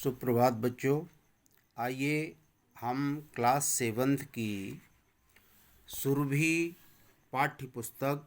सुप्रभात बच्चों। आइए हम क्लास 7th की सुरभि पाठ्य पुस्तक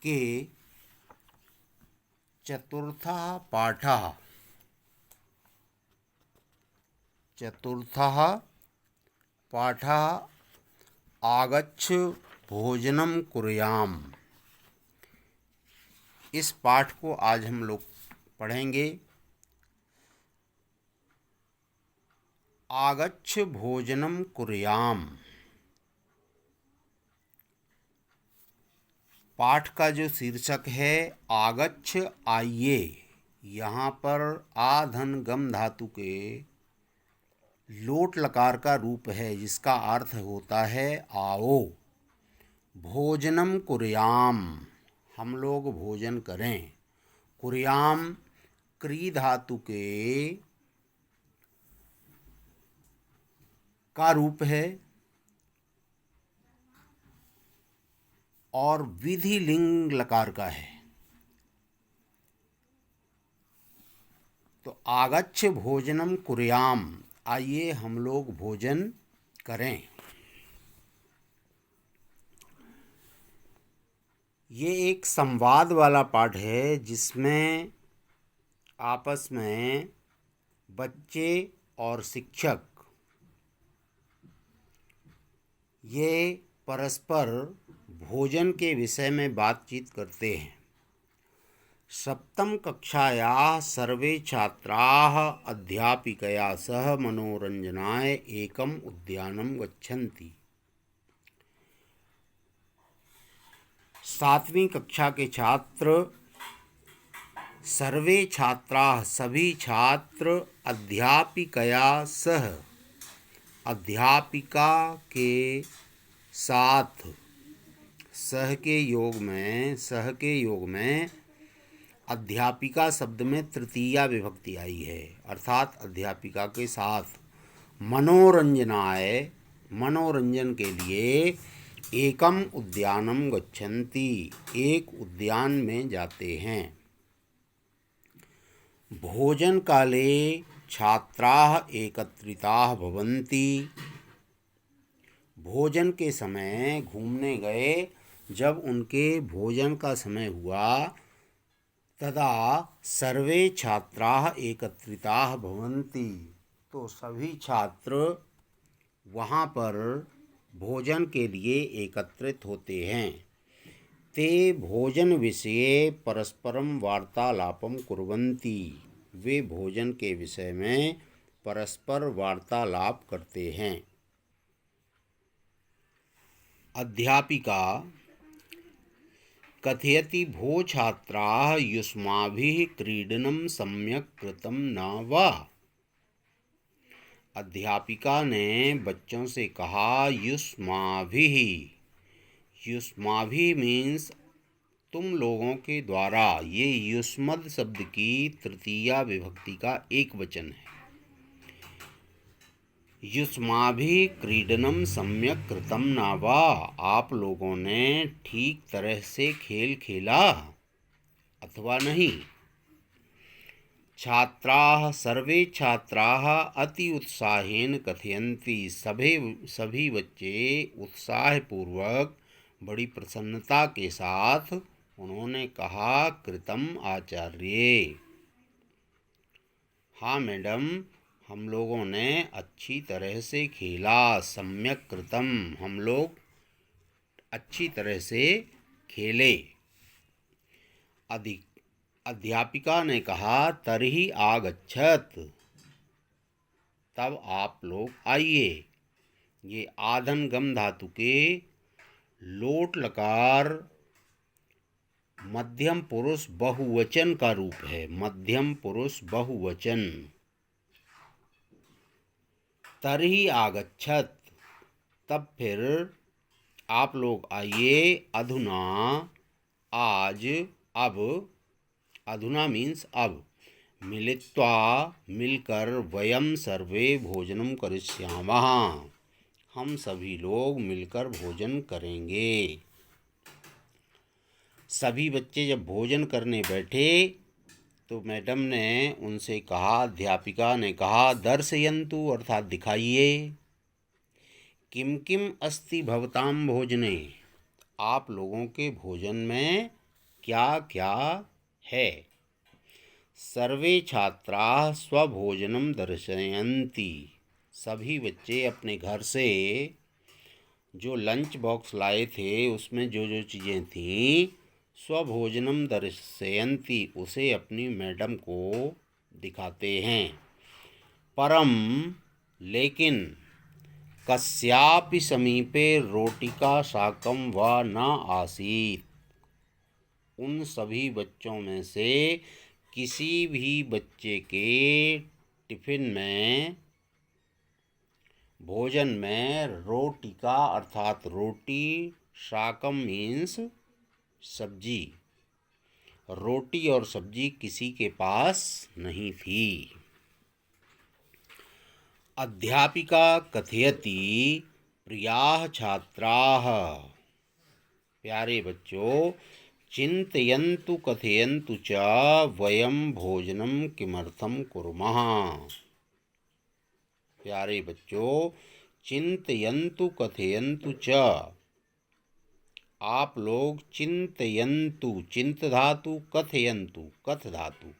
के चतुर्थः पाठः आगच्छ भोजनं कुर्याम, इस पाठ को आज हम लोग पढ़ेंगे। आगच्छ भोजनं कुर्याम पाठ का जो शीर्षक है आगच्छ आइए, यहाँ पर आ धन गम धातु के लोट लकार का रूप है जिसका अर्थ होता है आओ। भोजनम कुर्याम, हम लोग भोजन करें। कुर्याम क्री धातु के का रूप है और विधि लिंग लकार का है। तो आगच्छ भोजनम कुर्याम, आइए हम लोग भोजन करें। ये एक संवाद वाला पाठ है जिसमें आपस में बच्चे और शिक्षक ये परस्पर भोजन के विषय में बातचीत करते हैं। सप्तम कक्षायाः सर्वे छात्राः अध्यापिकया सह मनोरंजनाय एकम उद्यानं गच्छन्ति। 7वीं कक्षा के छात्र, सर्वे छात्राः सभी छात्र, अध्यापिकया सह अध्यापिका के साथ, सह के योग में अध्यापिका शब्द में तृतीया विभक्ति आई है, अर्थात अध्यापिका के साथ मनोरंजनाय, मनोरंजन के लिए एकम उद्यानम गच्छन्ति, एक उद्यान में जाते हैं। भोजन काले छात्राः एकत्रिताः भवन्ति, भोजन के समय घूमने गए, जब उनके भोजन का समय हुआ तदा सर्वे छात्राः एकत्रिताः भवन्ति, तो सभी छात्र वहाँ पर भोजन के लिए एकत्रित होते हैं। ते भोजन विषये परस्परम वार्तालापम कुर्वन्ति, वे भोजन के विषय में परस्पर वार्तालाप करते हैं। अध्यापिका कथयति भो छात्राः युष्माभिः क्रीडनं सम्यक् कृतं न वा। अध्यापिका ने बच्चों से कहा युष्माभिः, युष्माभिः मीन्स तुम लोगों के द्वारा, ये युष्मद् शब्द की तृतीया विभक्ति का एक वचन है। युष्माभिः क्रीडनं सम्यक् कृतं न वा, आप लोगों ने ठीक तरह से खेल खेला अथवा नहीं। छात्राः सर्वे छात्राः अति उत्साहेन कथयन्ति, सभी बच्चे उत्साहपूर्वक बड़ी प्रसन्नता के साथ उन्होंने कहा कृतम आचार्य, हाँ मैडम, हम लोगों ने अच्छी तरह से खेला। सम्यक कृतम, हम लोग अच्छी तरह से खेले। अध्यापिका ने कहा तर्हि आगच्छत, तब आप लोग आइए। ये आधन गम धातु के लोट लकार मध्यम पुरुष बहुवचन का रूप है, मध्यम पुरुष बहुवचन। तर्हि आगच्छत, तब फिर आप लोग आइए। अधुना, आज, अब, अधुना मीन्स अब, मिलित्वा मिलकर, वयम सर्वे भोजनम करिष्यामः, हम सभी लोग मिलकर भोजन करेंगे। सभी बच्चे जब भोजन करने बैठे तो मैडम ने उनसे कहा, अध्यापिका ने कहा, दर्शयन्तु अर्थात दिखाइए, किम किम अस्ति भवताम भोजने, आप लोगों के भोजन में क्या क्या है। सर्वे छात्राः स्वभोजनं दर्शयन्ति, सभी बच्चे अपने घर से जो लंच बॉक्स लाए थे उसमें जो जो चीज़ें थीं, स्वभोजनम दर्शयन्ति, उसे अपनी मैडम को दिखाते हैं। परम लेकिन कस्यापि समीपे रोटिका शाकम व न आसीत्, उन सभी बच्चों में से किसी भी बच्चे के टिफ़िन में, भोजन में रोटिका अर्थात रोटी, शाकम मीन्स सब्जी, रोटी और सब्जी किसी के पास नहीं थी। अध्यापिका कथयति, प्रियाः छात्राः, प्यारे बच्चों, चिन्तयन्तु कथयन्तु च वयं भोजनं किमर्थं कुर्मः। प्यारे बच्चों, चिन्तयन्तु कथयन्तु च, आप लोग चिन्तयन्तु, चिंत धातु, कथयन्तु कथ धातु,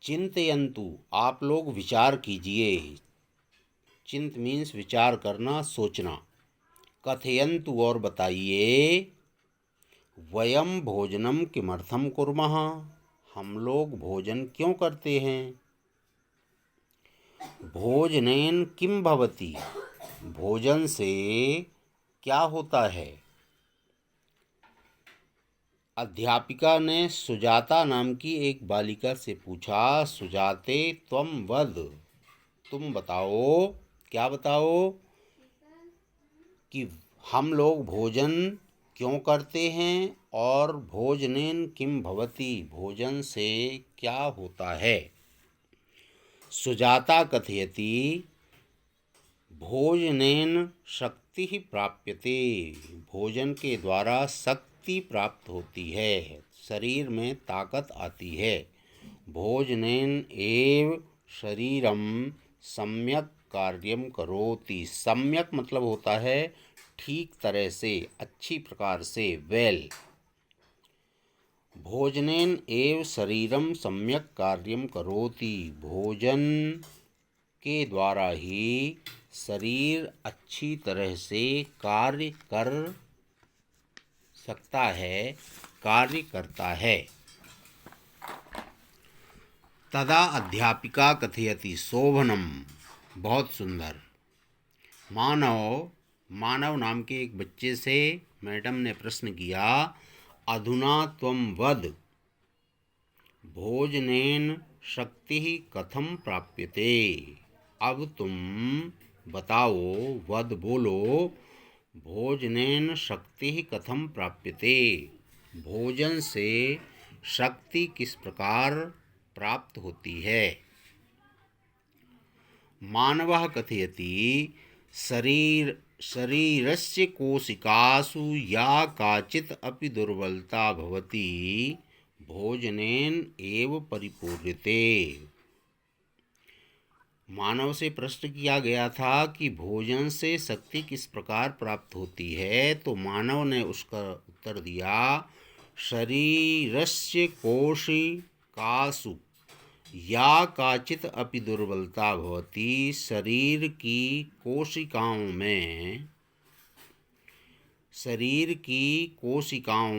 चिन्तयन्तु आप लोग विचार कीजिए, चिंत मीन्स विचार करना, सोचना, कथयन्तु और बताइए, वयम भोजनम किमर्थम कुर्मः, हम लोग भोजन क्यों करते हैं। भोजनेन किम भवति, भोजन से क्या होता है। अध्यापिका ने सुजाता नाम की एक बालिका से पूछा, सुजाते त्वम वद, तुम बताओ, क्या बताओ, कि हम लोग भोजन क्यों करते हैं और भोजनेन किम भवति, भोजन से क्या होता है। सुजाता कथयति, भोजनेन शक्ति प्राप्यते, भोजन के द्वारा शक्ति प्राप्त होती है, शरीर में ताकत आती है। भोजनेन एव शरीरम सम्यक कार्यम करोति, सम्यक मतलब होता है ठीक तरह से, अच्छी प्रकार से, वेल। भोजनेन एव शरीरम सम्यक कार्यम करोति, भोजन के द्वारा ही शरीर अच्छी तरह से कार्य कर सकता है, कार्य करता है। तदा अध्यापिका कथयति, शोभनम, बहुत सुंदर। मानव नाम के एक बच्चे से मैडम ने प्रश्न किया, अधुना त्वं वद, भोजनेन शक्ति कथम प्राप्यते, अब तुम बताओ, वद बोलो, भोजनेन शक्ति कथम प्राप्यते, भोजन से शक्ति किस प्रकार प्राप्त होती है। मानवः कथयति, शरीरस्य कोशिकासु या काचित् अपि दुर्बलता भवति, भोजनेन एव परिपूर्यते। मानव से प्रश्न किया गया था कि भोजन से शक्ति किस प्रकार प्राप्त होती है, तो मानव ने उसका उत्तर दिया, शरीरस्य कोशिकासु या काचित् अपि दुर्बलता भवति, शरीर की कोशिकाओं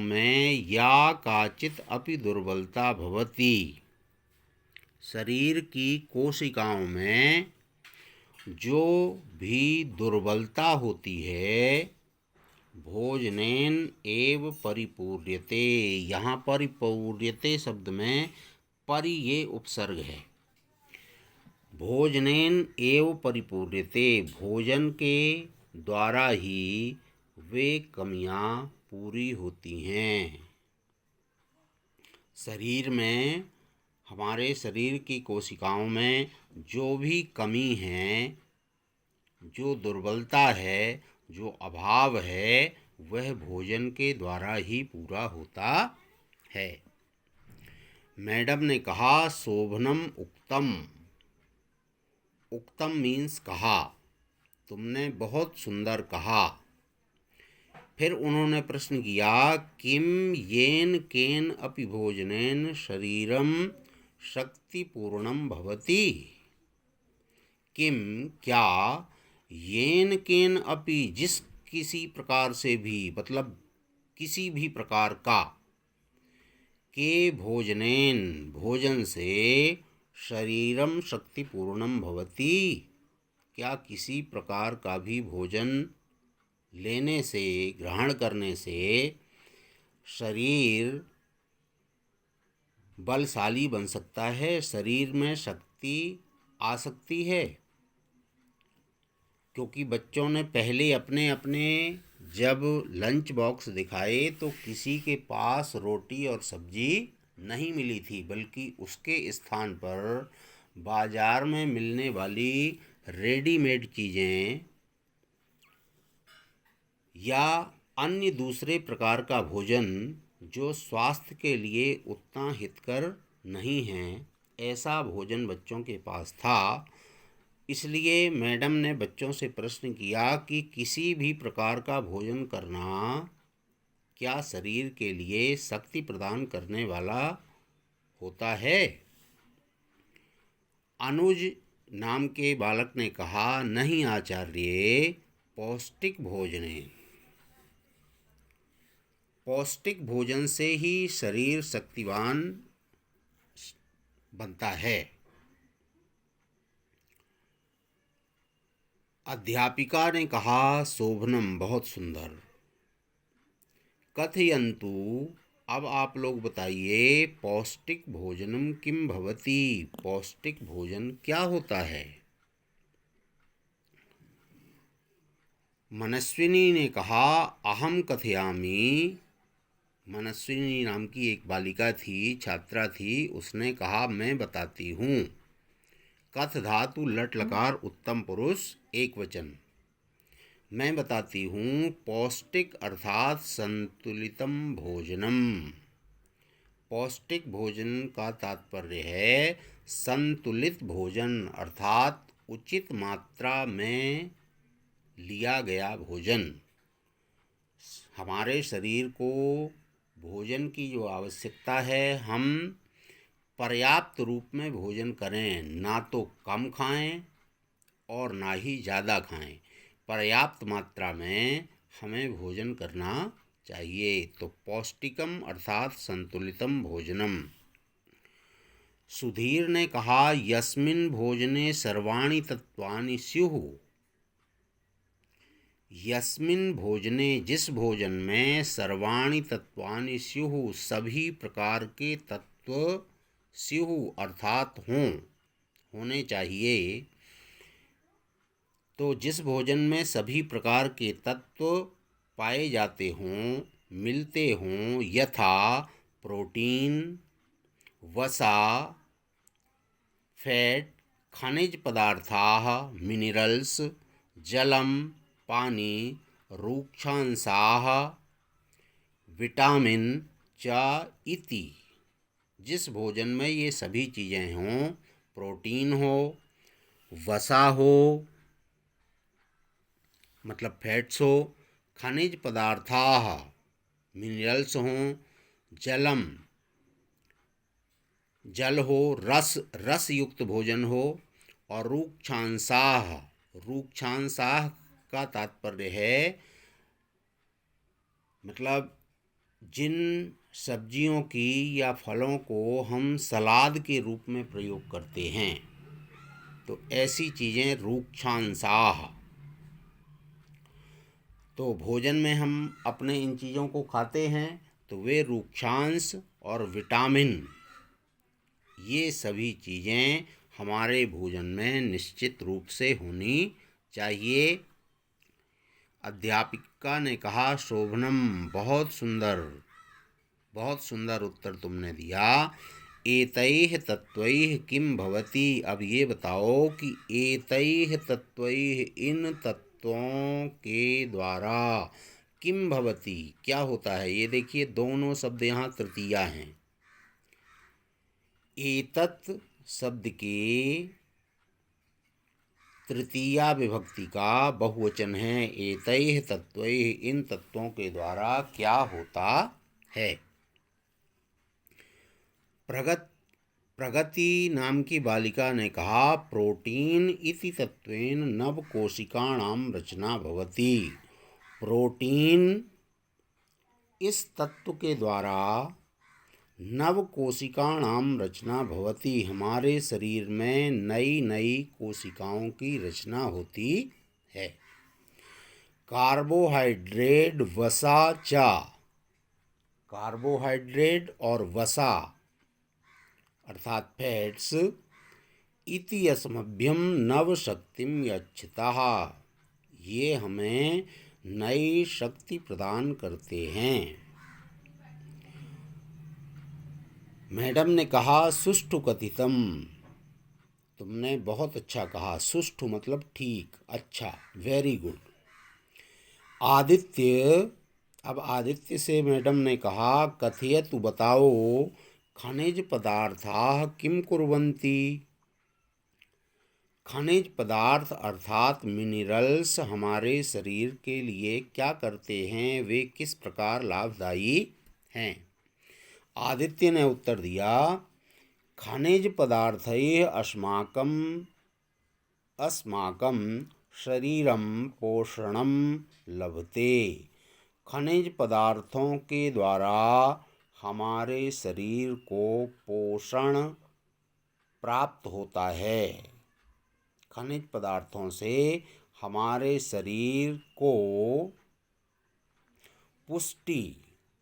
में या काचित् अपि दुर्बलता भवति, शरीर की कोशिकाओं में जो भी दुर्बलता होती है, भोजनेन एव परिपूर्यते, यहाँ परिपूर्यते शब्द में परि ये उपसर्ग है। भोजनेन एव परिपूर्यते, भोजन के द्वारा ही वे कमियां पूरी होती हैं। शरीर में, हमारे शरीर की कोशिकाओं में जो भी कमी है, जो दुर्बलता है, जो अभाव है, वह भोजन के द्वारा ही पूरा होता है। मैडम ने कहा शोभनम उक्तम। उक्तम मीन्स कहा, तुमने बहुत सुंदर कहा। फिर उन्होंने प्रश्न किया किम येन केन अपि भोजनेन शरीरम शक्तिपूर्णम भवति। किम क्या, येन केन अपि जिस किसी प्रकार से भी, मतलब किसी भी प्रकार का, के भोजनेन भोजन से, शरीरम शक्तिपूर्णम भवति क्या किसी प्रकार का भी भोजन लेने से, ग्रहण करने से शरीर बलशाली बन सकता है, शरीर में शक्ति आ सकती है। क्योंकि बच्चों ने पहले अपने अपने जब लंच बॉक्स दिखाए तो किसी के पास रोटी और सब्जी नहीं मिली थी, बल्कि उसके स्थान पर बाजार में मिलने वाली रेडीमेड चीज़ें या अन्य दूसरे प्रकार का भोजन जो स्वास्थ्य के लिए उतना हितकर नहीं है, ऐसा भोजन बच्चों के पास था। इसलिए मैडम ने बच्चों से प्रश्न किया कि किसी भी प्रकार का भोजन करना क्या शरीर के लिए शक्ति प्रदान करने वाला होता है। अनुज नाम के बालक ने कहा नहीं आचार्य, पौष्टिक भोजने, पौष्टिक भोजन से ही शरीर शक्तिवान बनता है। अध्यापिका ने कहा शोभनम, बहुत सुंदर। कथयन्तु, अब आप लोग बताइए, पौष्टिक भोजनम किम भवति, पौष्टिक भोजन क्या होता है। मनस्विनी ने कहा अहम कथयामि। मनस्विनी नाम की एक बालिका थी, छात्रा थी, उसने कहा मैं बताती हूँ। कथ धातु लट लकार उत्तम पुरुष एक वचन। मैं बताती हूँ, पौष्टिक अर्थात संतुलितम भोजनम। पौष्टिक भोजन का तात्पर्य है संतुलित भोजन, अर्थात उचित मात्रा में लिया गया भोजन। हमारे शरीर को भोजन की जो आवश्यकता है, हम पर्याप्त रूप में भोजन करें, ना तो कम खाएं और ना ही ज़्यादा खाएं। पर्याप्त मात्रा में हमें भोजन करना चाहिए। तो पौष्टिकम अर्थात संतुलितम भोजनम। सुधीर ने कहा यस्मिन् भोजने सर्वाणि तत्वानि स्युः। यस्मिन् भोजने, जिस भोजन में, सर्वाणि तत्वानि स्युः, सभी प्रकार के तत्व, स्युः अर्थात हों, होने चाहिए। तो जिस भोजन में सभी प्रकार के तत्व पाए जाते हों, मिलते हों, यथा प्रोटीन, वसा, फैट, खनिज पदार्थाः, मिनरल्स, जलम, पानी, रूक्षांशाः, विटामिन च इति। जिस भोजन में ये सभी चीज़ें हों, प्रोटीन हो, वसा हो मतलब फैट्स हो, खनिज पदार्थाः मिनरल्स हों, जलम जल हो, रस युक्त भोजन हो, और रूक्षांशाः, रूक्षांशाः का तात्पर्य है मतलब जिन सब्जियों की या फलों को हम सलाद के रूप में प्रयोग करते हैं, तो ऐसी चीज़ें रूक्षांशाः। तो भोजन में हम अपने इन चीज़ों को खाते हैं तो वे रूक्षांश और विटामिन, ये सभी चीज़ें हमारे भोजन में निश्चित रूप से होनी चाहिए। अध्यापिका ने कहा शोभनम, बहुत सुंदर, बहुत सुंदर उत्तर तुमने दिया। एतैः तत्वैः किम भवति, अब ये बताओ कि एतैः तत्वैः, इन तत्वों के द्वारा, किम भवति क्या होता है। ये देखिए दोनों शब्द यहाँ तृतीया हैं। एतत् शब्द के तृतीया विभक्ति का बहुवचन है। एतैः तत्वैः, इन तत्वों के द्वारा क्या होता है। प्रगति नाम की बालिका ने कहा, प्रोटीन इति तत्वेन नवकोशिकाणां रचना भवति। प्रोटीन इस तत्व के द्वारा नवकोशिकाणां रचना भवति, हमारे शरीर में नई नई कोशिकाओं की रचना होती है। कार्बोहाइड्रेट वसा च, कार्बोहाइड्रेट और वसा अर्थात फैट्स, इति अस्मभ्यं नवशक्तिं यच्छतः, ये हमें नई शक्ति प्रदान करते हैं। मैडम ने कहा, सुष्ठु कथितम, तुमने बहुत अच्छा कहा। सुष्ठु मतलब ठीक, अच्छा, वेरी गुड। आदित्य, अब आदित्य से मैडम ने कहा, कथयतु बताओ, खनिज पदार्थाः किं कुर्वन्ति। खनिज पदार्थ अर्थात मिनरल्स हमारे शरीर के लिए क्या करते हैं, वे किस प्रकार लाभदायी हैं। आदित्य ने उत्तर दिया, खनिज पदार्थैः अस्माकं शरीरं पोषणं लभते। खनिज पदार्थों के द्वारा हमारे शरीर को पोषण प्राप्त होता है। खनिज पदार्थों से हमारे शरीर को पुष्टि,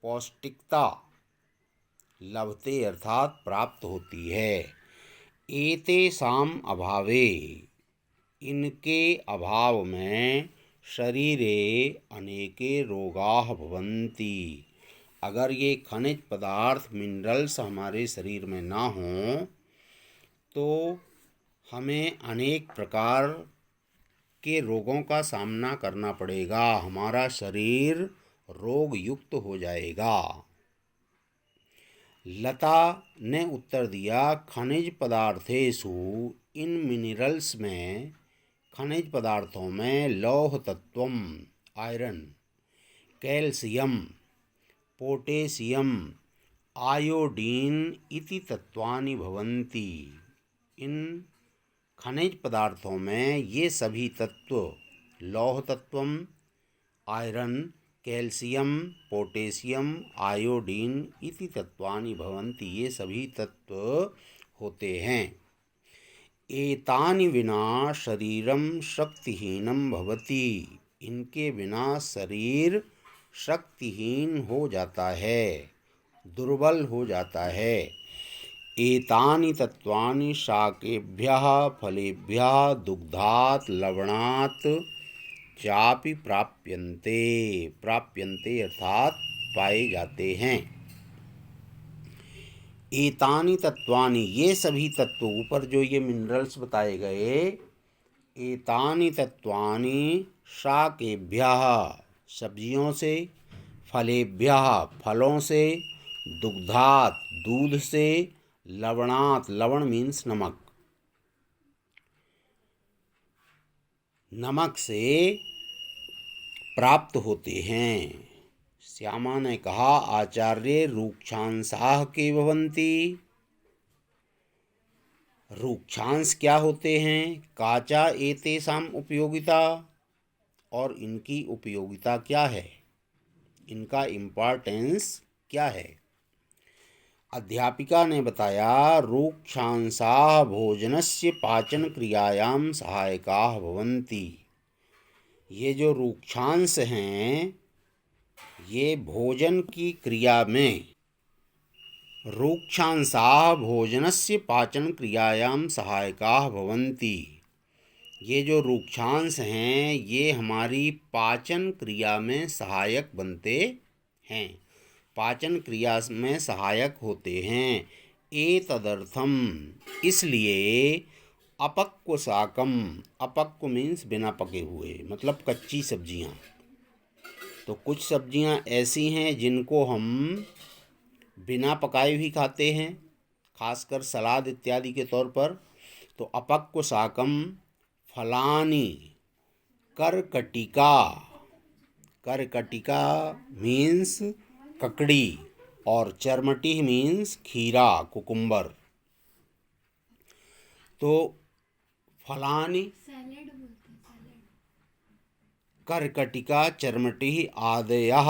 पौष्टिकता लभते अर्थात प्राप्त होती है। एतेषाम् अभावे, इनके अभाव में शरीरे अनेके रोगाः भवन्ति। अगर ये खनिज पदार्थ मिनरल्स हमारे शरीर में ना हों तो हमें अनेक प्रकार के रोगों का सामना करना पड़ेगा, हमारा शरीर रोग युक्त हो जाएगा। लता ने उत्तर दिया, खनिज पदार्थेषु, इन मिनरल्स में, खनिज पदार्थों में लौह तत्वम आयरन, कैल्शियम, पोटेशियम, आयोडीन इति तत्वानि भवन्ति। इन खनिज पदार्थों में ये सभी तत्व, लौह तत्वम, आयरन, कैल्शियम, पोटेशियम, आयोडीन इति तत्वानि भवन्ति, ये सभी तत्व होते हैं। एतानि विना शरीरम शक्तिहीनम भवति, इनके बिना शरीर शक्तिहीन हो जाता है, दुर्बल हो जाता है। एतानि तत्वानि शाकेभ्यः फलेभ्यः दुग्धात् लवणात् चापि प्राप्यन्ते, प्राप्यन्ते अर्थात पाए जाते हैं। एतानि तत्वानि, ये सभी तत्व, ऊपर जो ये मिनरल्स बताए गए, एतानि तत्वानि शाकेभ्यः सब्जियों से, फलेभ्यः फलों से, दुग्धात् दूध से, लवणात्, लवण मीन्स नमक, नमक से प्राप्त होते हैं। श्यामा ने कहा, आचार्य रूक्षांशाः के भवन्ति। रूक्षांश क्या होते हैं, काचा एतेषाम् उपयोगिता, और इनकी उपयोगिता क्या है, इनका इम्पॉर्टेंस क्या है। अध्यापिका ने बताया, रूक्षांशाः भोजनस्य पाचन क्रियायां सहायकाः भवन्ति। ये जो रूक्षांश हैं, ये भोजन की क्रिया में, रूक्षांशाः भोजनस्य पाचन क्रियायां सहायकाः भवन्ति। ये जो रूक्षांश हैं, ये हमारी पाचन क्रिया में सहायक बनते हैं, पाचन क्रिया में सहायक होते हैं। एतदर्थम, इसलिए अपक्व शाकम, अपक्व मीन्स बिना पके हुए, मतलब कच्ची सब्जियां। तो कुछ सब्जियां ऐसी हैं जिनको हम बिना पकाए भी खाते हैं, खासकर सलाद इत्यादि के तौर पर। तो अपक्व शाकम फलानि कर्कटिका, कर्कटिका मीन्स ककड़ी और चर्मटी मीन्स खीरा, कुकुम्बर। तो फलानि कर्कटिका चर्मटी आदयः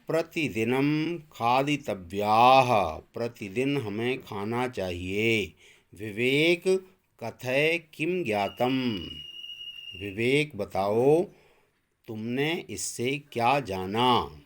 प्रतिदिनं खादितव्याः, प्रतिदिन हमें खाना चाहिए। विवेक कथय किम ज्ञातम, विवेक बताओ तुमने इससे क्या जाना।